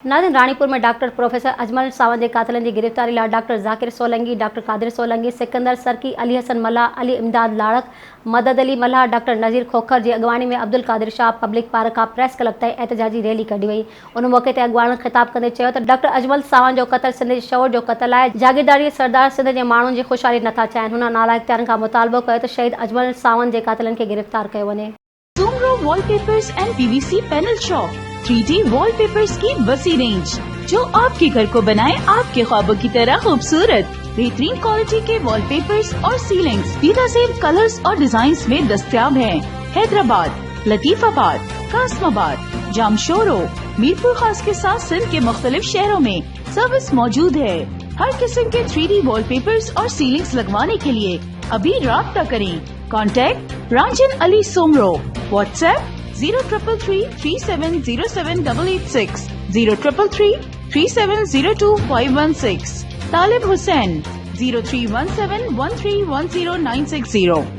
नाज़रीन, रानीपुर में doctor professor Ajmal Sawant के कातिलनि की गिरफ्तारी लाइ डॉक्टर ज़ाकिर सोलंकी, डॉक्टर कादिर सोलंकी, सिकंदर सरकी, अली हसन मल्हा, अली इमदाद लाड़क, मदद अली मल्हा, डॉक्टर नज़ीर खोखर की अगवानी में अब्दुल कादिर शाह पब्लिक पार्क का प्रेस क्लब ताईं एहतजाजी रैली कढी वई। उन मौके ते अगवान खिताब कंदे चयो त डॉक्टर अजमल सावंत जो क़त्ल सिंध जे शौर जो क़त्ल आहे। जागीरदारी सरदार सिंध जे माण्हुनि जी ख़ुशहाली नथा चाहिनि। हुन नाला इख्तियारनि खां मुतालबो कयो त शहीद अजमल सावंत जे कातिलनि खे गिरफ्तार कयो वञे। Soomro wallpapers and PVC panel shop 3D wallpapers की वसी रेंज जो आपके घर को बनाए आपके ख्वाबों की तरह खूबसूरत। बेहतरीन क्वालिटी के वॉलपेपर्स और सीलिंग्स बेहतरीन कलर्स और डिजाइन्स में दस्तयाब हैं। हैदराबाद, लतीफाबाद, कासमाबाद, जामशोरो, मीरपुर खास के साथ सिंध के मुख्तलिफ शहरों में सर्विस मौजूद है। हर किस्म के 3D वॉलपेपर्स और सीलिंग्स लगवाने के लिए अभी राब्ता करें। कॉन्टैक्ट रांजन अली सोमरो, व्हाट्सएप 0333370786, 03333702 516, तालिब हुसैन 031713109660।